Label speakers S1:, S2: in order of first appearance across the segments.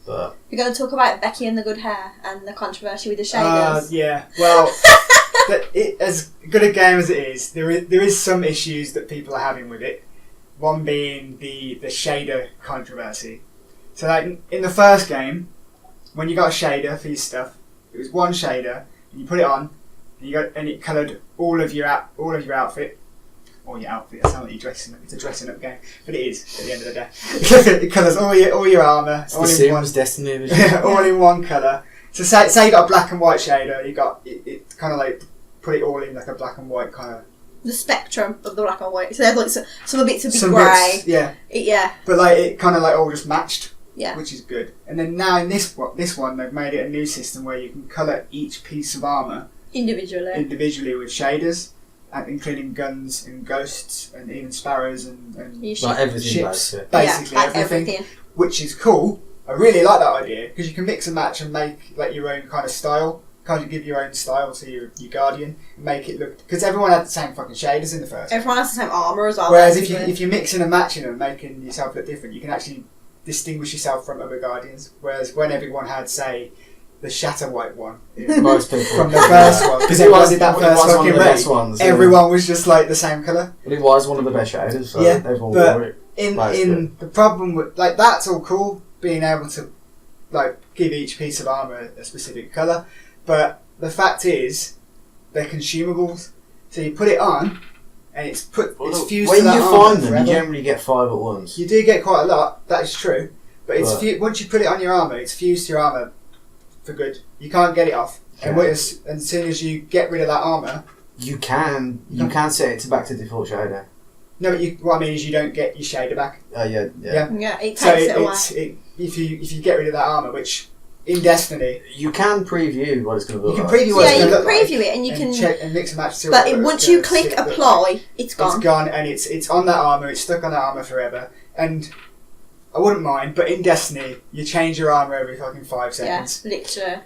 S1: But
S2: you're going to talk about Becky and the good hair and the controversy with the shaders.
S3: Yeah. Well, as good a game as it is, there is some issues that people are having with it. One being the shader controversy. So, like in the first game, when you got a shader for your stuff, it was one shader, and you put it on, and it coloured all of your outfit. Or your outfit. That's not what you're dressing up. It's a dressing up game, but it is at the end of the day. It colours all your armour.
S1: It's all the Sims Destiny edition.
S3: All in one colour. So say you got a black and white shader, you got it kind of like put it all in like a black and white kind of.
S2: The spectrum of the black and white. So there's like some of it's a bit
S3: some
S2: grey.
S3: Bits, yeah.
S2: Yeah.
S3: But like it kind of like all just matched.
S2: Yeah.
S3: Which is good. And then now in this one they've made it a new system where you can colour each piece of armour individually with shaders. Including guns and ghosts and even sparrows and
S1: like everything
S3: ships,
S1: basically
S3: everything, which is cool. I really like that idea because you can mix and match and make like your own kind of style. Kind of give your own style to your guardian and make it look because everyone had the same fucking shaders in the first.
S2: Everyone has the same armour as well.
S3: Whereas if you're mixing and matching and making yourself look different, you can actually distinguish yourself from other guardians. Whereas when everyone had say the shatter white one
S1: most people
S3: from the first one because it was that first
S1: one of the best ones.
S3: Everyone was just like the same colour.
S1: But it was one of the best shaders. So
S3: yeah,
S1: everyone
S3: but
S1: wore it.
S3: In the problem with like that's all cool being able to like give each piece of armour a specific colour, but the fact is they're consumables. So you put it on and it's fused
S1: when
S3: to that
S1: you
S3: armour
S1: find them,
S3: forever.
S1: you generally get 5 at once.
S3: You do get quite a lot. That is true, but it's once you put it on your armour, it's fused to your armour for good. You can't get it off. Okay. And as soon as you get rid of that armour,
S1: you can set it to back to default shader.
S3: No, but what I mean is you don't get your shader back.
S1: Yeah.
S2: Yeah, it takes it away.
S3: If you get rid of that armour, which in Destiny
S1: you can preview what it's going to look like.
S3: You can preview what it's going to look like.
S2: Yeah, you can preview it and you can
S3: check and mix and match.
S2: But once you click apply, it's gone.
S3: It's gone and it's on that armour. It's stuck on that armour forever. And I wouldn't mind, but in Destiny, you change your armour every fucking 5 seconds.
S2: Yeah, literally.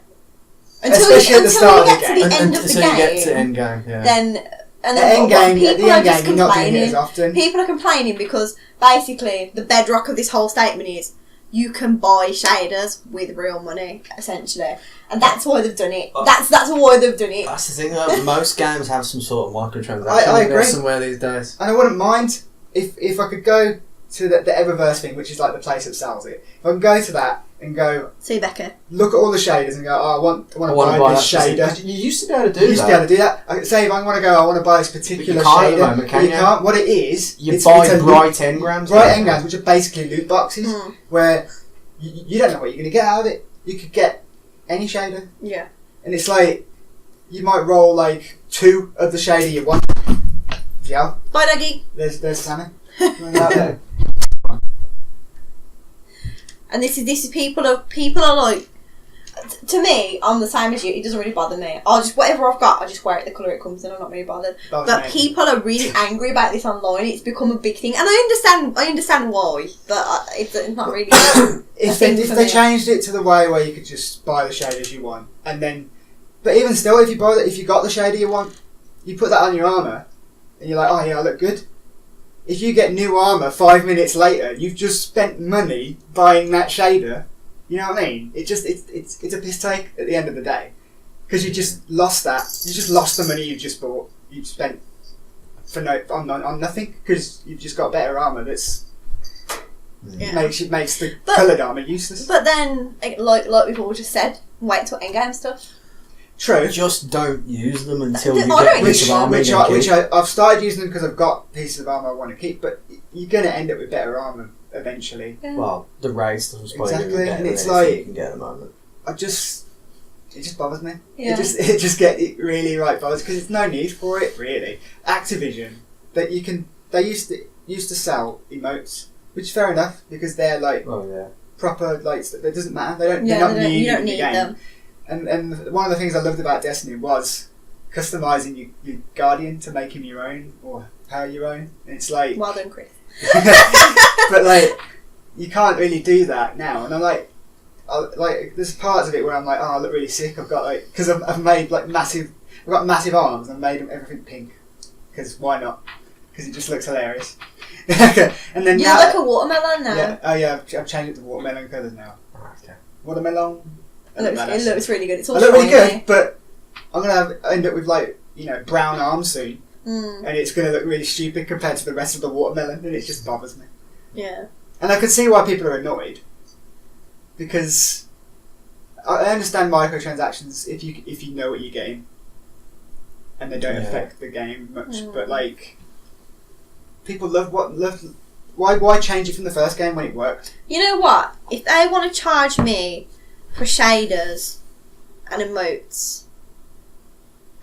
S3: Especially at the start
S2: of the game. Until you get to the end of the game.
S1: Until you get to end game, yeah.
S3: Then people are just complaining.
S2: People are complaining because basically the bedrock of this whole statement is you can buy shaders with real money, essentially, and that's why they've done it. That's why they've done it.
S1: That's the thing, though. Most games have some sort of microtransaction.
S3: I agree.
S1: Somewhere these days,
S3: and I wouldn't mind if I could go to the Eververse thing, which is like the place that sells it. If I can go to that and go,
S2: see Becca,
S3: look at all the shaders and go, I want to buy this shader.
S1: You used to be able to do that.
S3: Say if I want to go, I want to buy this particular
S1: shader.
S3: Moment, you can't. What it is,
S1: you buy bright engrams.
S3: Bright engrams, which are basically loot boxes, where you don't know what you're going to get out of it. You could get any shader.
S2: Yeah. And
S3: it's like you might roll like 2 of the shader you want. Yeah.
S2: Bye, Doggy.
S3: There's Sammy.
S2: And this is people are like, to me, I'm the same as you. It doesn't really bother me. I'll just whatever I've got, I just wear it the colour it comes in. I'm not really bothered. But people are really angry about this online. It's become a big thing, and I understand why. But it's not really.
S3: if they changed it to the way where you could just buy the shaders you want, and then, but even still, if you got the shader you want, you put that on your armour, and you're like, oh yeah, I look good. If you get new armour 5 minutes later, you've just spent money buying that shader. You know what I mean? It's a piss take at the end of the day, because you just lost that. You just lost the money you just bought. You spent on nothing because you've just got better armour. Makes the coloured armour useless.
S2: But then, like we've all just said, wait till endgame stuff.
S3: True.
S1: Just don't use them until you get pieces of armour.
S3: Which I've started using them because I've got pieces of armour I want to keep, but you're going to end up with better armour eventually.
S2: Yeah.
S1: Well, the raid stuff is probably
S3: exactly, and it's
S1: like you can get at the moment.
S3: It just bothers me.
S2: Yeah.
S3: It really bothers because there's no need for it really. Activision they used to sell emotes, which is fair enough because they're like proper like it doesn't matter. They're not needed in the game.
S2: Them.
S3: And one of the things I loved about Destiny was customising your Guardian to make him your own or her your own. And it's like
S2: well done, Chris.
S3: But like you can't really do that now. And I'm like there's parts of it where I'm like, oh, I look really sick. I've got like because I've made like massive. I've got massive arms and made everything pink. Because why not? Because it just looks hilarious. And then
S2: you look like a watermelon now.
S3: Yeah. Oh yeah. I've changed it to watermelon colours now.
S1: Okay.
S3: watermelon.
S2: It looks really good. It's all
S3: really
S2: shiny.
S3: good, but I'm gonna end up with like brown arms soon, and it's gonna look really stupid compared to the rest of the watermelon, and it just bothers me.
S2: Yeah.
S3: And I can see why people are annoyed, because I understand microtransactions if you know what you're getting, and they don't affect the game much. But like, people love. Why change it from the first game when it worked?
S2: You know what? If they want to charge me for shaders and emotes,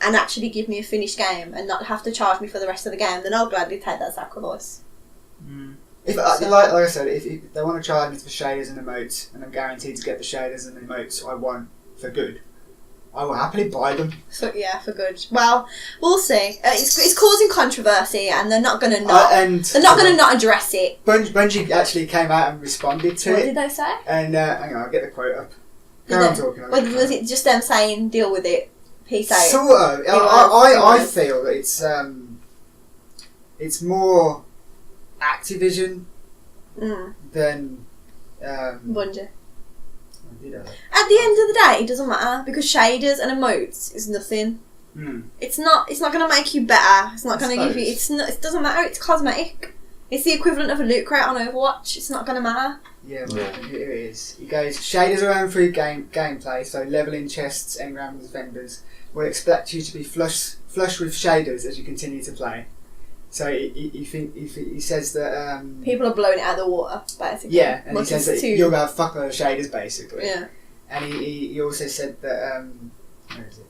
S2: and actually give me a finished game and not have to charge me for the rest of the game, then I'll gladly take that sacrifice.
S3: If like I said, if they want to charge me for shaders and emotes, and I'm guaranteed to get the shaders and emotes I want for good, I will happily buy them.
S2: So yeah, for good. Well, we'll see. It's causing controversy, and they're not going to not. They're not going to not address it.
S3: Bungie actually came out and responded to it.
S2: What did they say?
S3: And hang on, I'll get the quote up. I'm talking.
S2: Was it just them saying deal with it? Peace out.
S3: Sort of. I feel that it's more Activision than
S2: Bungie.
S3: At
S2: the end of the day, it doesn't matter because shaders and emotes is nothing. It's not going to make you better. It's not going to give you. It doesn't matter. It's cosmetic. It's the equivalent of a loot crate on Overwatch. It's not going to matter.
S3: Yeah, it is. He goes, shaders around through gameplay, so leveling chests, engrams, defenders, will expect you to be flush with shaders as you continue to play. So he says that
S2: people are blowing it out of the water, basically.
S3: Yeah, and he says that you'll have a fuckload of shaders, basically.
S2: Yeah.
S3: And he also said that where is it?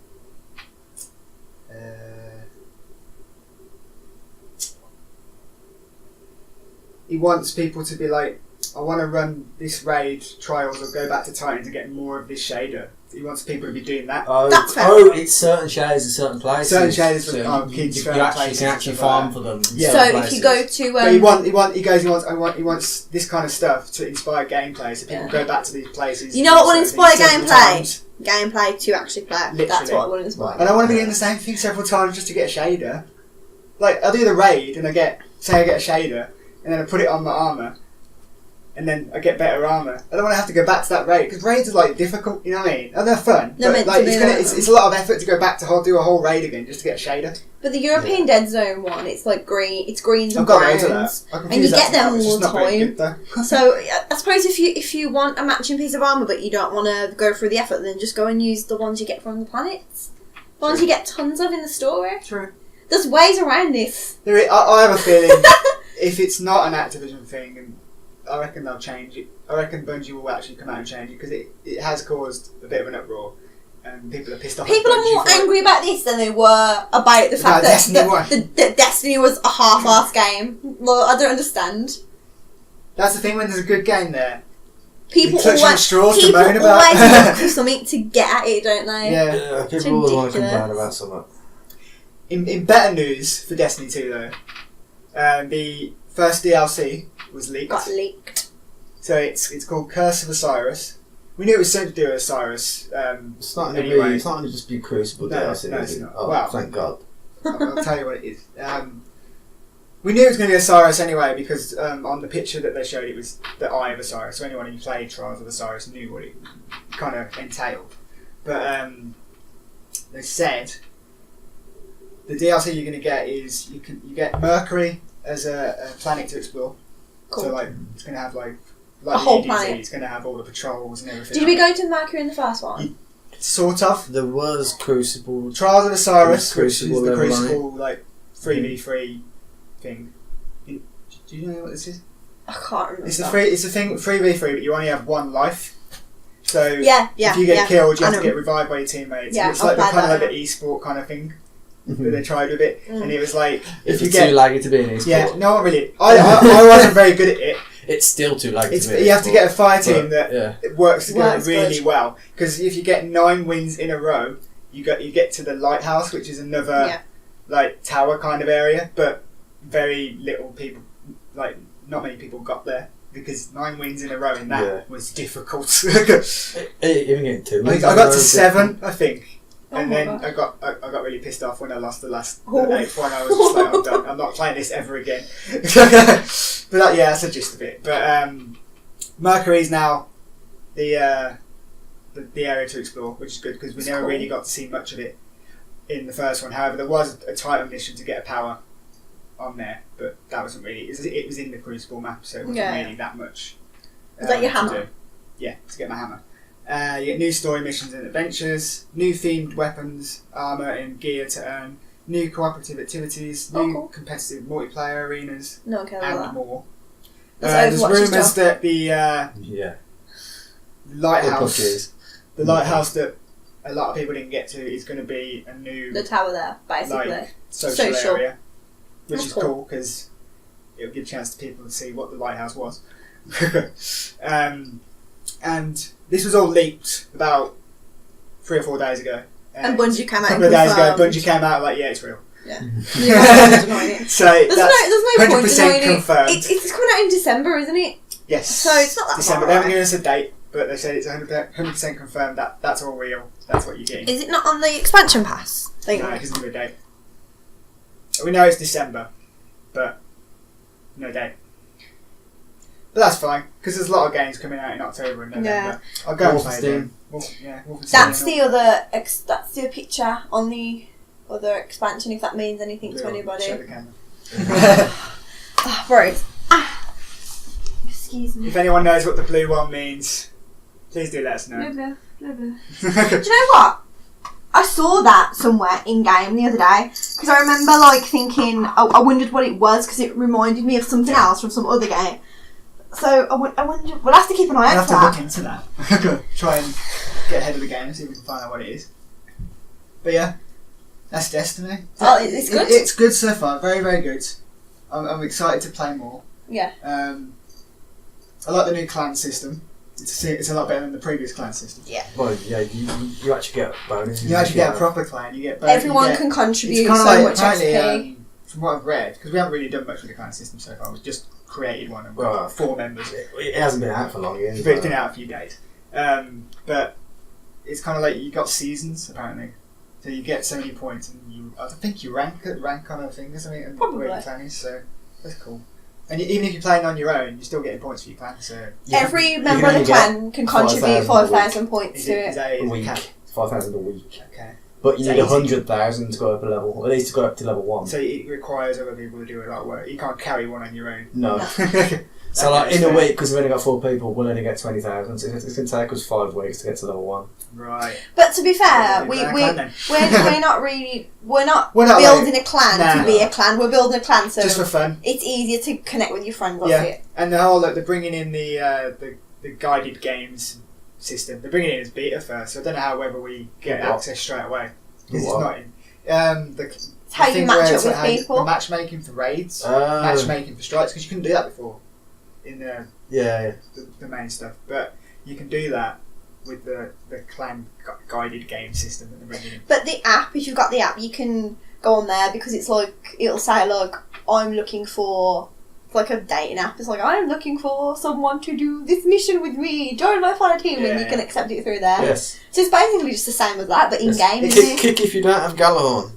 S3: He wants people to be like, I want to run this raid trials or go back to Titan to get more of this shader. He wants people to be doing that.
S1: It's certain shaders in certain places.
S3: Certain shaders
S1: so
S3: kids.
S1: You can actually farm for them.
S2: Yeah. So if you go to,
S3: but he wants this kind of stuff to inspire gameplay, so people go back to these places.
S2: You know what will inspire gameplay? Gameplay to actually play. Literally. That's what will inspire.
S3: I don't want to be doing the same thing several times just to get a shader. Like I do the raid and I get a shader and then I put it on my armour. And then I get better armour. I don't want to have to go back to that raid because raids are like difficult. You know what I mean? And they're fun. But like it's a lot of effort to go back to do a whole raid again just to get a shader.
S2: But the European Dead Zone one, it's like green. It's greens and browns, and you get them all the time. So I suppose if you want a matching piece of armour but you don't want to go through the effort, then just go and use the ones you get from the planets. The ones you get tons of in the story.
S3: True.
S2: There's ways around this.
S3: I have a feeling if it's not an Activision thing and I reckon they'll change it. I reckon Bungie will actually come out and change it because it has caused a bit of an uproar and people are pissed off.
S2: People are more angry about this than they were about the fact that Destiny was a half-assed game. Well, I don't understand.
S3: That's the thing when there's a good game there.
S2: People always
S3: look
S2: for something to get at it, don't they?
S3: Yeah,
S1: people always want to complain about something.
S3: In better news for Destiny 2 though, the first DLC was leaked.
S2: Got leaked.
S3: So it's called Curse of Osiris. We knew it was something to do with Osiris.
S1: It's not going to just be Crucible DLC.
S3: No, it's not.
S1: Oh,
S3: well,
S1: thank God.
S3: I'll tell you what it is. We knew it was going to be Osiris anyway because on the picture that they showed it was the Eye of Osiris. So anyone who played Trials of Osiris knew what it kind of entailed. But they said the DLC you're going to get is you get Mercury as a planet to explore. Cool. So like it's going to have like
S2: a whole planet.
S3: It's going to have all the patrols and everything.
S2: Did we go to Mercury in the first one?
S3: Sort of.
S1: There was Crucible.
S3: Trials of Osiris, which is
S1: Crucible
S3: the Crucible like 3v3 thing. Do you know what this is?
S2: I can't remember.
S3: It's a thing 3v3, but you only have one life. So
S2: if
S3: you get killed, you have to get revived by your teammates.
S2: Yeah,
S3: it's like the kind of like the e-sport kind of thing. That they tried with it, and it was like
S1: if you get too laggy to be an esport.
S3: Yeah, no, really. I wasn't very good at it.
S1: It's still too laggy to be.
S3: You have to get a fire team that works together really well. Because if you get 9 wins in a row, you get to the lighthouse, which is another like tower kind of area, but very little people, like not many people got there. Because 9 wins in a row in that was difficult.
S1: Even getting 2
S3: wins. I got to 7, I think. And then I got really pissed off when I lost the 8th one. I was just like, I'm done. I'm not playing this ever again. But that's the gist of it. But Mercury's now the the area to explore, which is good because we
S2: It's
S3: never
S2: cool.
S3: really got to see much of it in the first one. However, there was a Titan mission to get a power on there, but that wasn't really. It was in the Crucible map, so it wasn't really that much.
S2: Is that your
S3: to
S2: hammer?
S3: do. Yeah, to get my hammer. You get new story missions and adventures, new themed weapons, armour and gear to earn, new cooperative activities, new competitive multiplayer arenas,
S2: No, okay,
S3: and
S2: that.
S3: more.
S2: That's
S3: There's
S2: Overwatch's
S3: rumours
S2: job.
S3: that the lighthouse, the lighthouse that a lot of people didn't get to, is going to be a new
S2: The tower there, basically.
S3: like social area, which
S2: That's
S3: is
S2: cool.
S3: cool because it'll give a chance to people to see what the lighthouse was. And this was all leaked about 3 or 4 days ago.
S2: And Bungie came out
S3: a
S2: and
S3: couple of days ago,
S2: confirmed.
S3: Bungie came out like, yeah, it's real.
S2: Yeah.
S3: So
S2: There's
S3: that's
S2: no point
S3: 100%
S2: denying it.
S3: confirmed.
S2: It's coming out in December, isn't it?
S3: Yes.
S2: So it's not that
S3: December.
S2: far
S3: They haven't
S2: away.
S3: given us a date, but they said it's 100% confirmed that that's all real. That's what you're getting.
S2: Is it not on the expansion pass thing?
S3: No, it doesn't give a date. We know it's December, but no date. But that's fine, because there's a lot of games coming out in October and November.
S2: Yeah.
S3: I'll go and play
S1: Wolfenstein.
S3: them. Wolfenstein.
S2: That's the other. That's the picture on the other expansion. If that means anything to
S3: Show
S2: anybody.
S3: the camera.
S2: Right. Excuse me.
S3: If anyone knows what the blue one means, please do let us know.
S2: Do you know what? I saw that somewhere in game the other day because I remember like thinking I wondered what it was because it reminded me of something else from some other game. So I wonder. We'll have to keep an eye
S3: We'll
S2: out
S3: have
S2: for
S3: to
S2: that.
S3: look into that. Try and get ahead of the game and see if we can find out what it is. But yeah, that's Destiny.
S2: Oh, it's good?
S3: It's good so far. Very, very good. I'm excited to play more.
S2: Yeah.
S3: I like the new clan system. It's a lot better than the previous clan system.
S2: Yeah.
S1: Well, yeah, you actually get bonuses.
S3: You actually get a proper clan. You get
S2: Everyone can contribute
S3: It's kind
S2: so
S3: of like
S2: much XP.
S3: apparently, from what I've read, because we haven't really done much with the clan system so far. We've just created one and we've got 4 members.
S1: It hasn't been out for long yet.
S3: But it's been out a few days. But it's kind of like you got seasons apparently. So you get so many points, and I think you rank on a thing or something, and
S2: Probably.
S3: where your clan is. So that's cool. And even if you're playing on your own, you're still getting points for your clan. So
S2: Every member of the clan can contribute 5,000 points to
S3: is
S2: it.
S3: that
S1: a
S3: a
S1: week.
S3: cap?
S1: 5,000 a week.
S3: Okay.
S1: But you
S3: It's
S1: need
S3: easy.
S1: 100,000 to go up a level. Or at least to go up to level 1.
S3: So it requires other people to do a lot of work. You can't carry one on your own.
S1: No.
S3: So
S1: So like in a week, because we've only got 4 people, we'll only get 20,000. So it's going to take us 5 weeks to get to level 1.
S3: Right.
S2: But to be fair,
S3: Yeah,
S2: we're not
S3: We're not
S2: building
S3: like-
S2: a clan
S3: Nah.
S2: to be a clan. We're building a clan so
S3: Just for fun.
S2: it's easier to connect with your friends. That's
S3: Yeah.
S2: it.
S3: And the whole they're bringing in the guided games system. They're bringing it in as beta first. So I don't know whether we get
S1: What?
S3: access straight away because it's
S1: What?
S3: not in.
S2: It's how you
S3: thing
S2: match
S3: where
S2: up
S3: it's
S2: with
S3: like how
S2: people.
S3: The matchmaking for raids, matchmaking for strikes, because you couldn't do that before in
S1: Yeah.
S3: the main stuff. But you can do that with the clan guided game system that they're bringing in.
S2: But the app, if you've got the app, you can go on there because it's like it'll say like I'm looking for. It's like a dating app. It's like I'm looking for someone to do this mission with me. Join my fire team, and you
S3: Yeah.
S2: can accept it through there.
S1: Yes.
S2: So it's basically just the same as that, but in game.
S1: Kick,
S2: Isn't it?
S1: kick if you don't have Galahorn.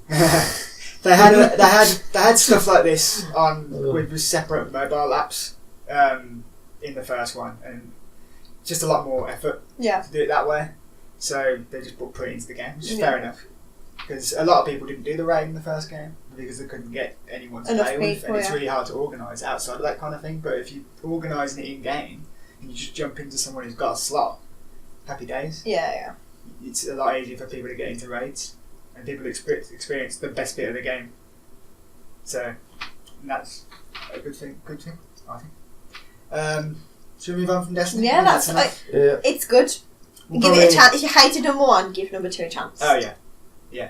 S3: They had stuff like this on with separate mobile apps in the first one, and just a lot more effort
S2: Yeah.
S3: to do it that way. So they just put it into the game, which is
S2: Yeah.
S3: fair enough. Because a lot of people didn't do the raid in the first game because they couldn't get anyone to
S2: Enough
S3: play with,
S2: people,
S3: and it's
S2: yeah.
S3: really hard to organise outside of that kind of thing. But if you're organising it in game and you just jump into someone who's got a slot, happy days.
S2: Yeah.
S3: It's a lot easier for people to get into raids, and people experience the best bit of the game. So that's a good thing. I think. Should we move on from Destiny?
S2: Yeah, that's
S3: enough.
S1: Yeah.
S2: It's good.
S3: We'll
S2: Give it a
S3: probably-
S2: chance. If you hated number 1, give number 2 a chance.
S3: Oh yeah.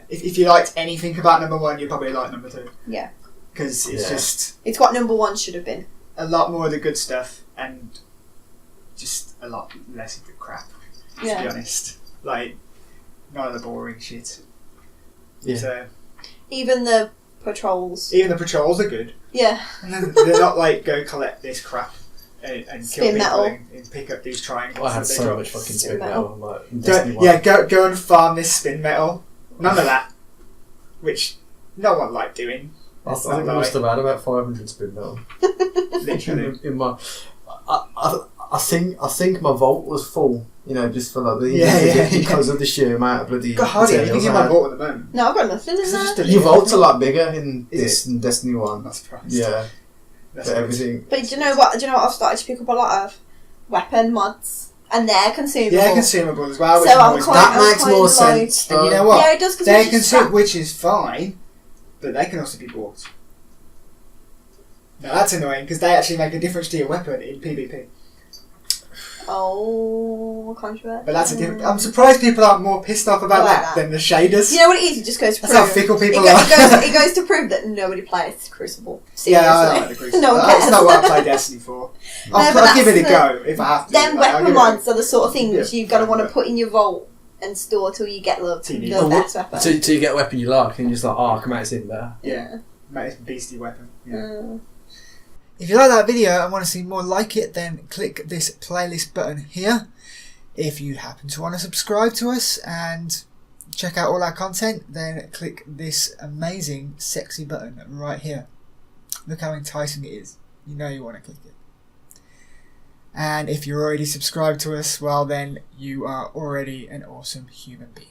S3: If you liked anything about number 1, you probably like number 2.
S2: Yeah.
S3: Because it's just
S2: It's what number 1 should have been.
S3: a lot more of the good stuff and just a lot less of the crap. To be
S2: Yeah.
S3: honest, like none of the boring shit.
S1: Yeah.
S3: So
S2: Even the patrols.
S3: even the patrols are good.
S2: Yeah.
S3: They're not like go collect this crap and kill
S2: Spin
S3: people
S2: metal.
S3: and pick up these triangles.
S1: I had
S3: that they
S1: so
S3: drop.
S1: much fucking
S2: Spin
S1: spin
S2: metal.
S1: metal. Like, in Destiny
S3: Go,
S1: 1.
S3: yeah, go and farm this spin metal. None of that, which no one liked doing.
S1: I think I must have had about 500 spin metal.
S3: Literally.
S1: in my, I think my vault was full. You know, just for like the because of the sheer amount of bloody.
S3: Got hardly anything in my vault at the moment.
S2: No, I've got nothing in there.
S1: Your vault's a lot bigger in this in Destiny 1.
S3: I'm not surprised.
S1: Yeah.
S3: That's
S1: everything.
S2: But do you know what? I've started to pick up a lot of weapon mods, and they're consumable.
S3: Yeah, consumable as well.
S2: So
S1: that makes more sense.
S3: And you know what?
S2: Yeah, it does.
S3: They're consumable, which is fine, but they can also be bought. Now that's annoying because they actually make a difference to your weapon in PvP.
S2: Oh, controversy.
S3: But that's a different. I'm surprised people aren't more pissed off about that than the shaders.
S2: You know what it is? It just goes to
S3: That's
S2: prove.
S3: how fickle people are.
S2: It goes to prove that nobody plays Crucible. Seriously.
S3: Yeah, I like the Crucible.
S2: No one
S3: That's
S2: cares.
S3: not what I play Destiny for. I'll give it a go if I have to.
S2: Them weapon mods are the sort of things you've got to want to put in your vault and store till you get the best weapon.
S4: So you get a weapon you like and you're just like, oh, I can make this even better.
S3: Yeah. Make this beastie weapon. Yeah.
S5: If you like that video and want to see more like it, then click this playlist button here. If you happen to want to subscribe to us and check out all our content, then click this amazing sexy button right here. Look how enticing it is. You know you want to click it. And if you're already subscribed to us, well then you are already an awesome human being.